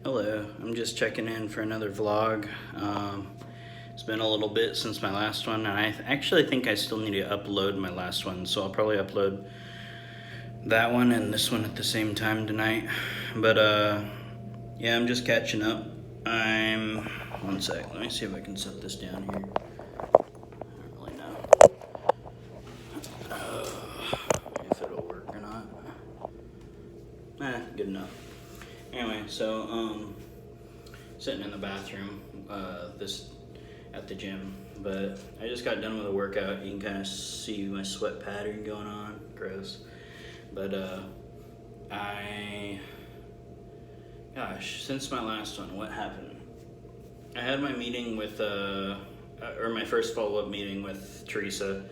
Hello, I'm just checking in for another vlog. It's been a little bit since my last one, and I actually think I still need to upload my last one, so I'll probably upload that one and this one at the same time tonight. But yeah, I'm just catching up. One sec, let me see if I can set this down here. I don't really know if it'll work or not. Good enough. Anyway, so sitting in the bathroom at the gym, but I just got done with a workout. You can kind of see my sweat pattern going on. Gross. But since my last one, what happened? I had my meeting with or my first follow-up meeting with Teresa,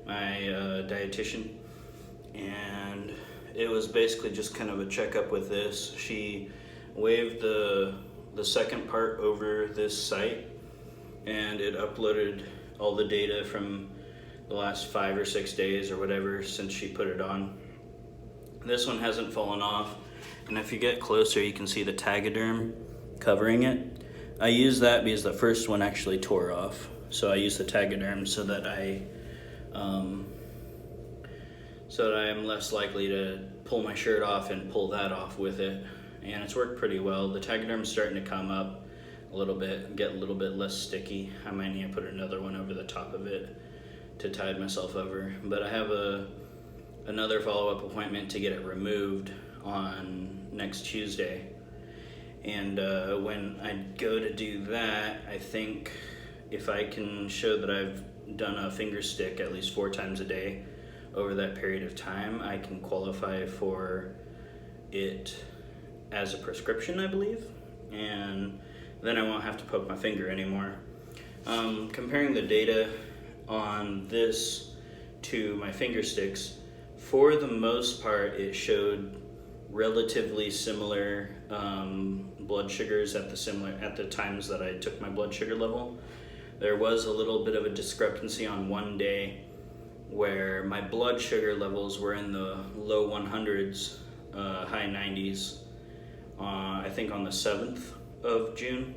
my dietitian, and it was basically just kind of a checkup with this. She waved the second part over this site, and it uploaded all the data from the last 5 or 6 days or whatever since she put it on. This one hasn't fallen off, and if you get closer you can see the Tegaderm covering it. I use that because the first one actually tore off, so I use the Tegaderm so that I'm less likely to pull my shirt off and pull that off with it, and it's worked pretty well. The Tegaderm's starting to come up a little bit, get a little bit less sticky. I might need to put another one over the top of it to tide myself over, but I have another follow-up appointment to get it removed on next Tuesday, and when I go to do that, I think if I can show that I've done a finger stick at least 4 times a day over that period of time, I can qualify for it as a prescription, I believe, and then I won't have to poke my finger anymore. Comparing the data on this to my finger sticks, for the most part it showed relatively similar blood sugars at the times that I took my blood sugar level. There was a little bit of a discrepancy on one day where my blood sugar levels were in the low 100s, high 90s, I think on the 7th of June.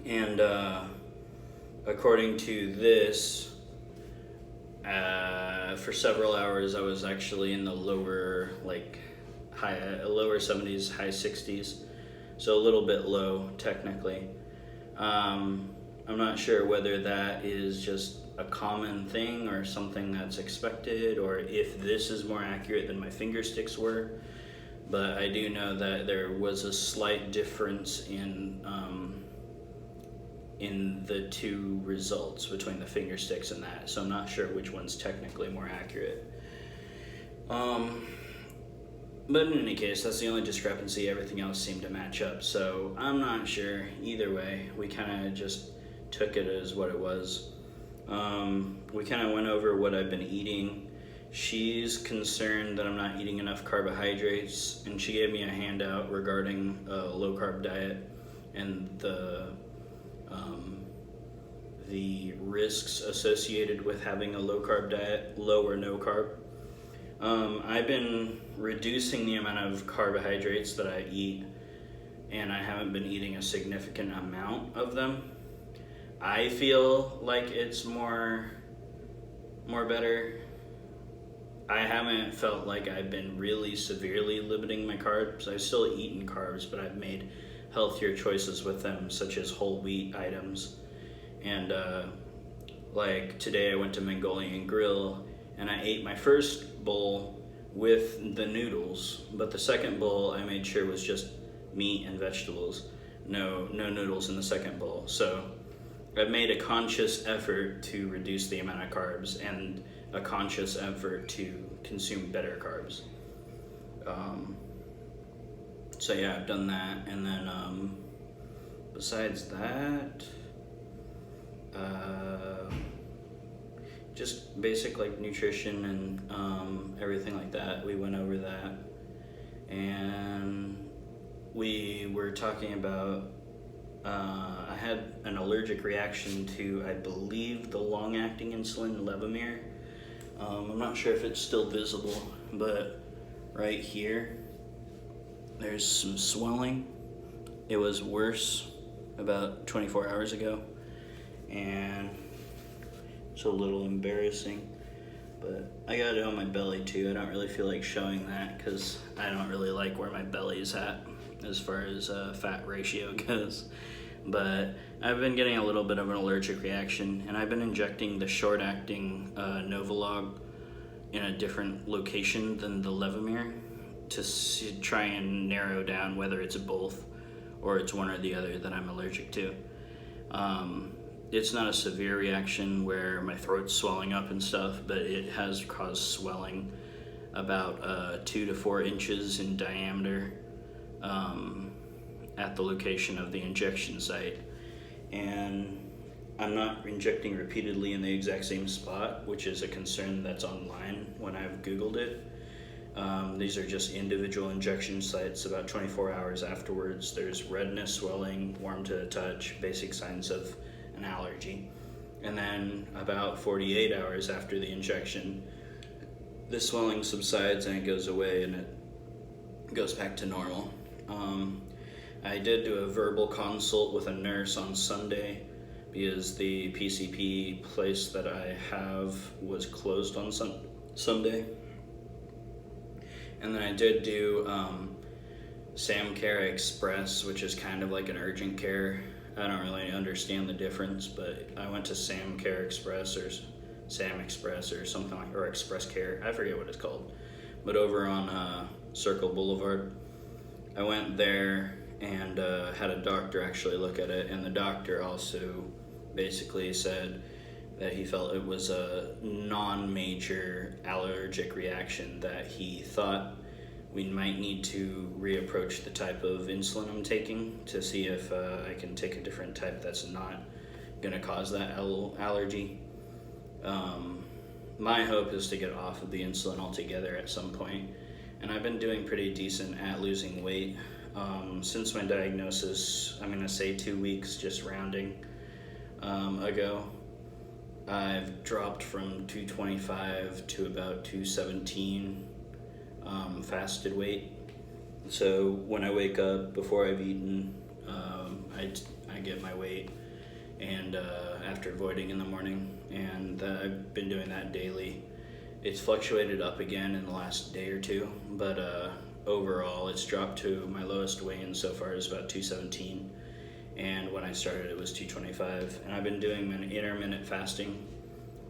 And according to this, for several hours I was actually in the lower 70s, high 60s, so a little bit low technically. I'm not sure whether that is just a common thing or something that's expected, or if this is more accurate than my finger sticks were, but I do know that there was a slight difference in the two results between the finger sticks and that, so I'm not sure which one's technically more accurate. But in any case, that's the only discrepancy. Everything else seemed to match up, so I'm not sure. Either way, we kind of just took it as what it was. We kind of went over what I've been eating. She's concerned that I'm not eating enough carbohydrates, and she gave me a handout regarding a low-carb diet and the risks associated with having a low-carb diet, low or no carb. I've been reducing the amount of carbohydrates that I eat, and I haven't been eating a significant amount of them. I feel like it's more better. I haven't felt like I've been really severely limiting my carbs. I've still eaten carbs, but I've made healthier choices with them, such as whole wheat items. And like today I went to Mongolian Grill, and I ate my first bowl with the noodles, but the second bowl I made sure was just meat and vegetables. No noodles in the second bowl. So I've made a conscious effort to reduce the amount of carbs and a conscious effort to consume better carbs. So yeah, I've done that, and then besides that, just basic like nutrition and everything like that. We went over that, and we were talking about I had an allergic reaction to, I believe, the long-acting insulin Levemir. I'm not sure if it's still visible, but right here there's some swelling, It was worse about 24 hours ago, and it's a little embarrassing. But I got it on my belly too. I don't really feel like showing that because I don't really like where my belly's at as far as fat ratio goes. But I've been getting a little bit of an allergic reaction, and I've been injecting the short-acting Novolog in a different location than the Levemir to try and narrow down whether it's both or it's one or the other that I'm allergic to. It's not a severe reaction where my throat's swelling up and stuff, but it has caused swelling about 2 to 4 inches in diameter at the location of the injection site. And I'm not injecting repeatedly in the exact same spot, which is a concern that's online when I've Googled it. These are just individual injection sites. About 24 hours afterwards, there's redness, swelling, warm to the touch, basic signs of an allergy. And then about 48 hours after the injection, the swelling subsides and it goes away and it goes back to normal. I did do a verbal consult with a nurse on Sunday because the PCP place that I have was closed on Sunday. And then I did do SamCare Express, which is kind of like an urgent care. I don't really understand the difference, but I went to SamCare Express or Sam Express or something like, or Express Care. I forget what it's called. But over on Circle Boulevard, I went there and had a doctor actually look at it, and the doctor also basically said that he felt it was a non-major allergic reaction, that he thought we might need to reapproach the type of insulin I'm taking to see if I can take a different type that's not going to cause that allergy. My hope is to get off of the insulin altogether at some point, and I've been doing pretty decent at losing weight. Since my diagnosis, I'm going to say 2 weeks, just rounding, ago, I've dropped from 225 to about 217 fasted weight. So when I wake up, before I've eaten, I get my weight, and after voiding in the morning, and I've been doing that daily. It's fluctuated up again in the last day or two, but overall it's dropped to my lowest weigh-in so far is about 217, and when I started it was 225. And I've been doing an intermittent fasting,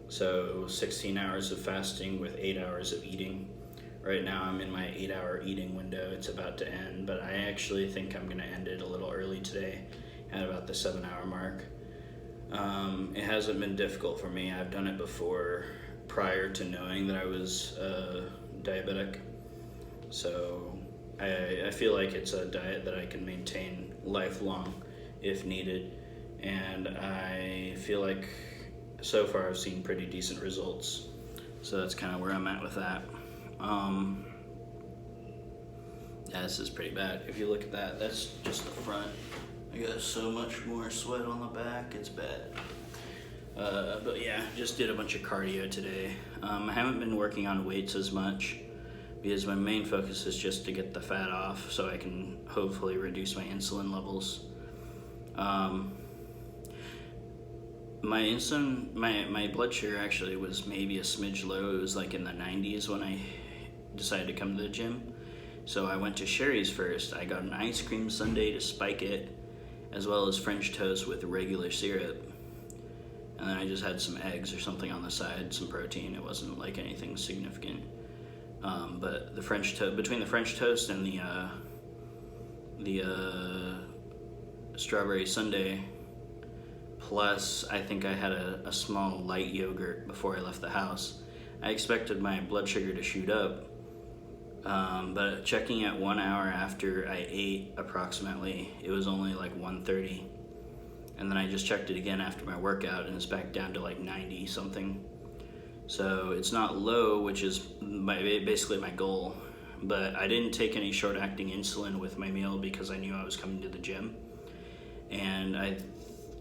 so 16 hours of fasting with 8 hours of eating. Right now I'm in my 8-hour eating window. It's about to end, but I actually think I'm going to end it a little early today at about the 7-hour mark. It hasn't been difficult for me. I've done it before prior to knowing that I was diabetic. So I feel like it's a diet that I can maintain lifelong if needed. And I feel like so far I've seen pretty decent results. So that's kind of where I'm at with that. Yeah, this is pretty bad. If you look at that, that's just the front. I got so much more sweat on the back, it's bad. But yeah, just did a bunch of cardio today. I haven't been working on weights as much because my main focus is just to get the fat off so I can hopefully reduce my insulin levels. My insulin, my blood sugar actually was maybe a smidge low. It was like in the 90s when I decided to come to the gym. So I went to Sherry's first. I got an ice cream sundae to spike it, as well as French toast with regular syrup. And then I just had some eggs or something on the side, some protein. It wasn't like anything significant. But the French toast, between the French toast and the strawberry sundae, plus I think I had a small light yogurt before I left the house, I expected my blood sugar to shoot up. But checking at 1 hour after I ate approximately, it was only like 130. And then I just checked it again after my workout and it's back down to like 90 something. So it's not low, which is basically my goal. But I didn't take any short-acting insulin with my meal because I knew I was coming to the gym. And I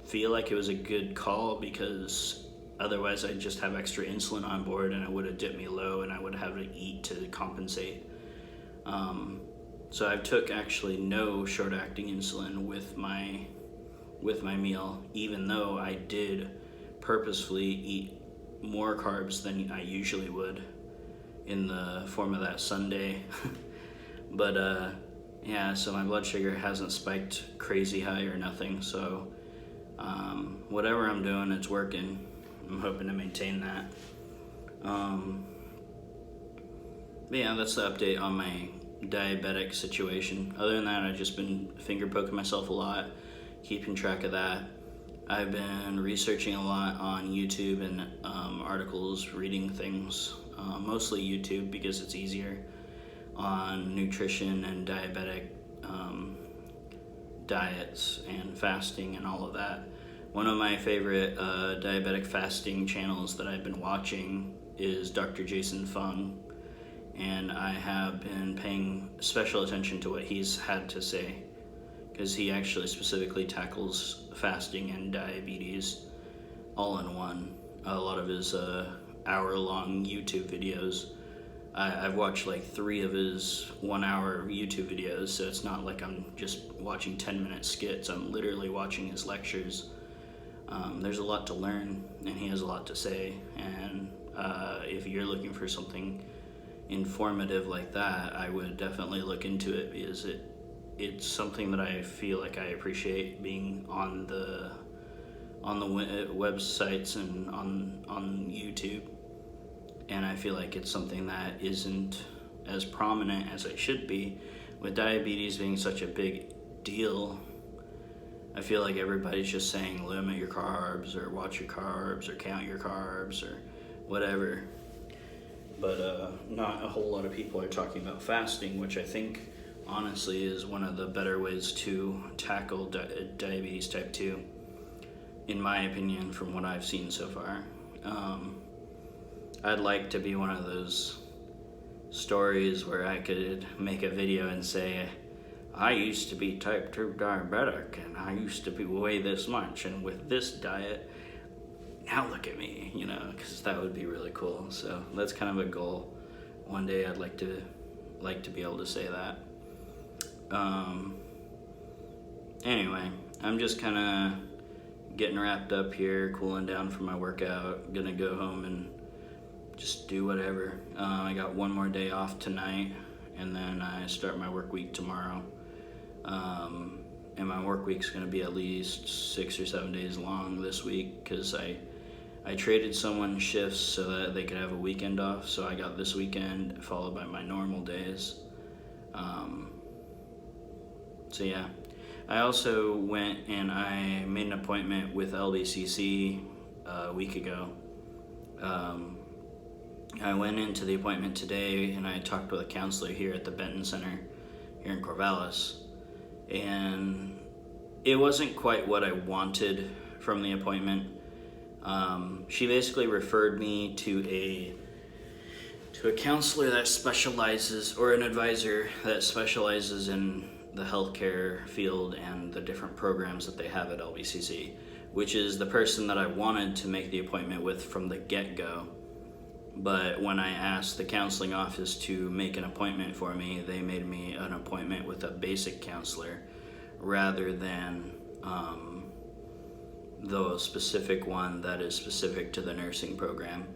feel like it was a good call because otherwise I'd just have extra insulin on board and it would have dipped me low and I would have to eat to compensate. So I took actually no short-acting insulin with my meal, even though I did purposefully eat more carbs than I usually would in the form of that sundae. But yeah, so my blood sugar hasn't spiked crazy high or nothing, so whatever I'm doing, it's working. I'm hoping to maintain that. But yeah, that's the update on my diabetic situation. Other than that, I've just been finger poking myself a lot, keeping track of that. I've been researching a lot on YouTube and articles, reading things, mostly YouTube because it's easier, on nutrition and diabetic diets and fasting and all of that. One of my favorite diabetic fasting channels that I've been watching is Dr. Jason Fung, and I have been paying special attention to what he's had to say, because he actually specifically tackles fasting and diabetes all in one. A lot of his hour-long YouTube videos, I've watched like 3 of his 1-hour YouTube videos, so it's not like I'm just watching 10-minute skits. I'm literally watching his lectures. There's a lot to learn, and he has a lot to say, and if you're looking for something informative like that, I would definitely look into it, because it's something that I feel like I appreciate, being on the websites and on YouTube, and I feel like it's something that isn't as prominent as it should be. With diabetes being such a big deal, I feel like everybody's just saying limit your carbs, or watch your carbs, or count your carbs, or whatever. But not a whole lot of people are talking about fasting, which I think honestly is one of the better ways to tackle diabetes type 2, in my opinion, from what I've seen so far. I'd like to be one of those stories where I could make a video and say, I used to be type 2 diabetic, and I used to weigh this much, and with this diet, now look at me, because that would be really cool. So that's kind of a goal. One day I'd like to be able to say that. Anyway, I'm just kind of getting wrapped up here, cooling down from my workout. Gonna go home and just do whatever. I got one more day off tonight, and then I start my work week tomorrow. And my work week's gonna be at least 6 or 7 days long this week, because I traded someone shifts so that they could have a weekend off. So I got this weekend followed by my normal days. So yeah, I also went and I made an appointment with LBCC a week ago. I went into the appointment today, and I talked with a counselor here at the Benton Center here in Corvallis, and it wasn't quite what I wanted from the appointment. She basically referred me to a counselor that specializes, or an advisor that specializes in the healthcare field and the different programs that they have at LBCC, which is the person that I wanted to make the appointment with from the get-go. But when I asked the counseling office to make an appointment for me, they made me an appointment with a basic counselor rather than the specific one that is specific to the nursing program.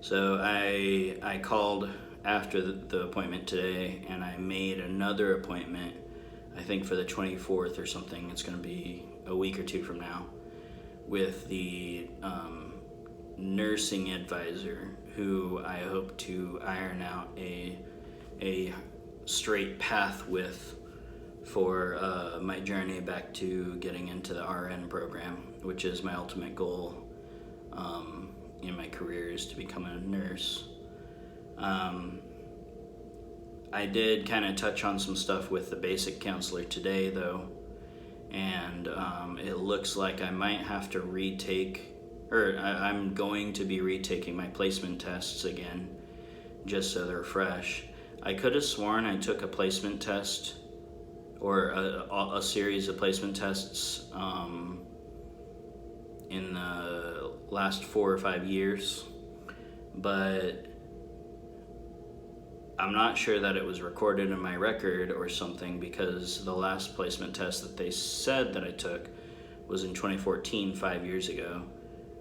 So I called after the appointment today, and I made another appointment, I think for the 24th or something. It's going to be a week or 2 from now, with the nursing advisor, who I hope to iron out a straight path with for my journey back to getting into the RN program, which is my ultimate goal in my career, is to become a nurse. I did kind of touch on some stuff with the basic counselor today, though, and it looks like I might have to I'm going to be retaking my placement tests again, just so they're fresh. I could have sworn I took a placement test, or a series of placement tests in the last 4 or 5 years, but I'm not sure that it was recorded in my record or something, because the last placement test that they said that I took was in 2014, 5 years ago,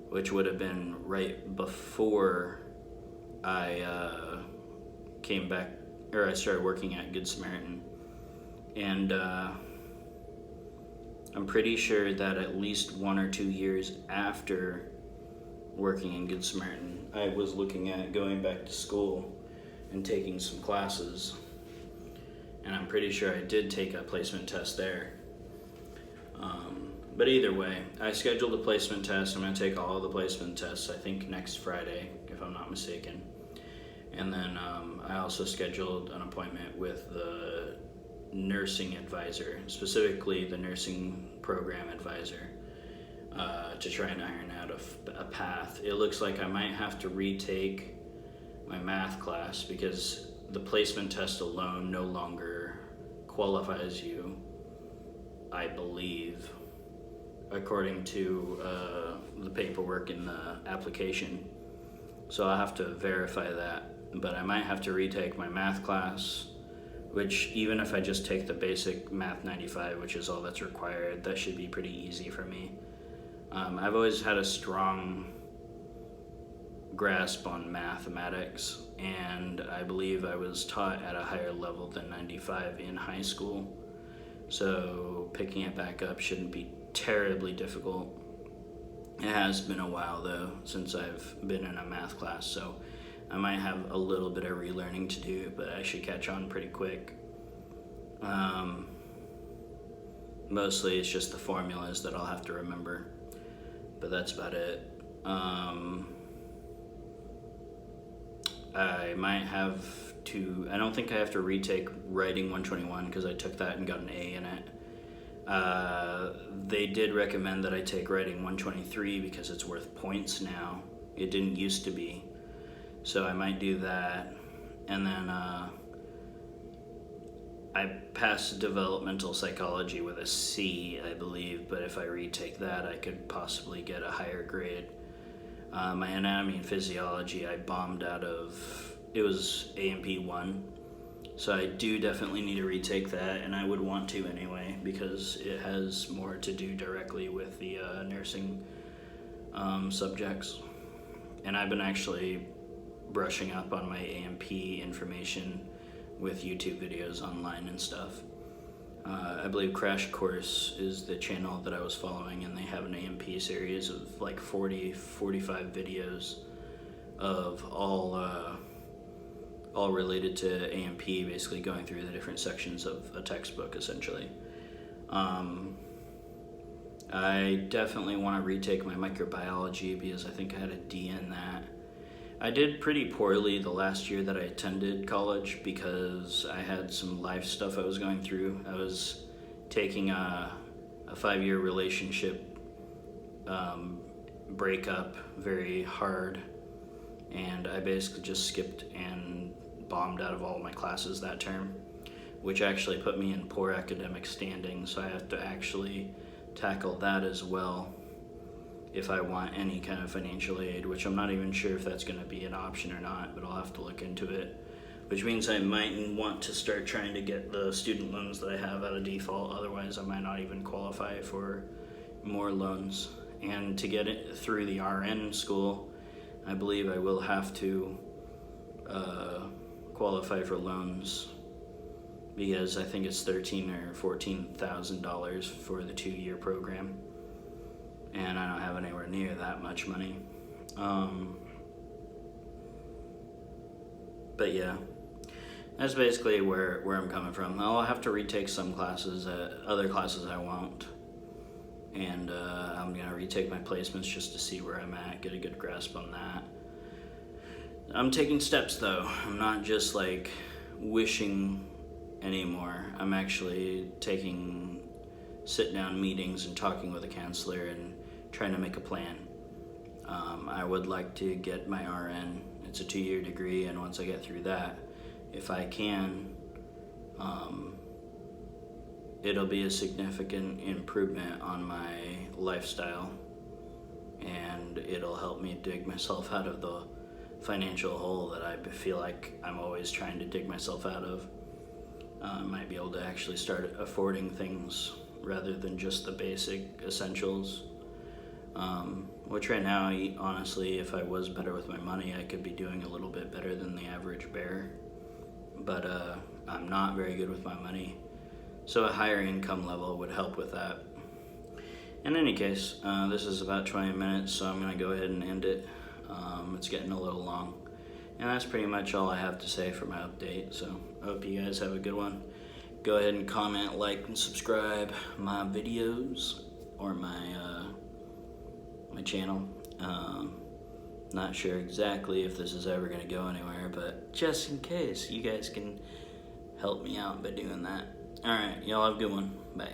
which would have been right before I came back, or I started working at Good Samaritan. And I'm pretty sure that at least 1 or 2 years after working in Good Samaritan, I was looking at going back to school and taking some classes. And I'm pretty sure I did take a placement test there. But either way, I scheduled a placement test. I'm going to take all of the placement tests, I think next Friday, if I'm not mistaken. And then I also scheduled an appointment with the nursing advisor, specifically the nursing program advisor, to try and iron out a path. It looks like I might have to retake my math class, because the placement test alone no longer qualifies you, I believe, according to the paperwork in the application. So I'll have to verify that, but I might have to retake my math class, which even if I just take the basic Math 95, which is all that's required, that should be pretty easy for me. I've always had a strong grasp on mathematics, and I believe I was taught at a higher level than 95 in high school, so picking it back up shouldn't be terribly difficult. It has been a while though since I've been in a math class, so I might have a little bit of relearning to do, but I should catch on pretty quick. Mostly it's just the formulas that I'll have to remember, but that's about it. I might have to, I don't think I have to retake Writing 121, because I took that and got an A in it. They did recommend that I take Writing 123 because it's worth points now. It didn't used to be. So I might do that. And then I passed developmental psychology with a C, I believe, but if I retake that, I could possibly get a higher grade. My anatomy and physiology, I bombed out of, it was A&P 1. So I do definitely need to retake that, and I would want to anyway, because it has more to do directly with the nursing subjects. And I've been actually brushing up on my A&P information with YouTube videos online and stuff. I believe Crash Course is the channel that I was following, and they have an A&P series of like 45 videos of all related to A&P, basically going through the different sections of a textbook, essentially. I definitely want to retake my microbiology, because I think I had a D in that. I did pretty poorly the last year that I attended college, because I had some life stuff I was going through. I was taking a 5-year relationship breakup very hard, and I basically just skipped and bombed out of all my classes that term, which actually put me in poor academic standing, so I have to actually tackle that as well if I want any kind of financial aid, which I'm not even sure if that's going to be an option or not, but I'll have to look into it, which means I might want to start trying to get the student loans that I have out of default. Otherwise I might not even qualify for more loans. And to get it through the RN school, I believe I will have to qualify for loans, because I think it's $13,000 or $14,000 for the 2-year program, and I don't have anywhere near that much money. But yeah, that's basically where I'm coming from. I'll have to retake some classes, other classes I won't, and I'm gonna retake my placements just to see where I'm at, get a good grasp on that. I'm taking steps though. I'm not just like wishing anymore. I'm actually taking sit-down meetings and talking with a counselor and trying to make a plan. I would like to get my RN. It's a 2-year degree, and once I get through that, if I can, it'll be a significant improvement on my lifestyle, and it'll help me dig myself out of the financial hole that I feel like I'm always trying to dig myself out of. I might be able to actually start affording things rather than just the basic essentials. Which right now, honestly, if I was better with my money, I could be doing a little bit better than the average bear. But I'm not very good with my money, so a higher income level would help with that. In any case, this is about 20 minutes, so I'm going to go ahead and end it. It's getting a little long. And that's pretty much all I have to say for my update, so I hope you guys have a good one. Go ahead and comment, like, and subscribe my videos, or my channel. Not sure exactly if this is ever going to go anywhere, but just in case, you guys can help me out by doing that. Alright, y'all have a good one. Bye.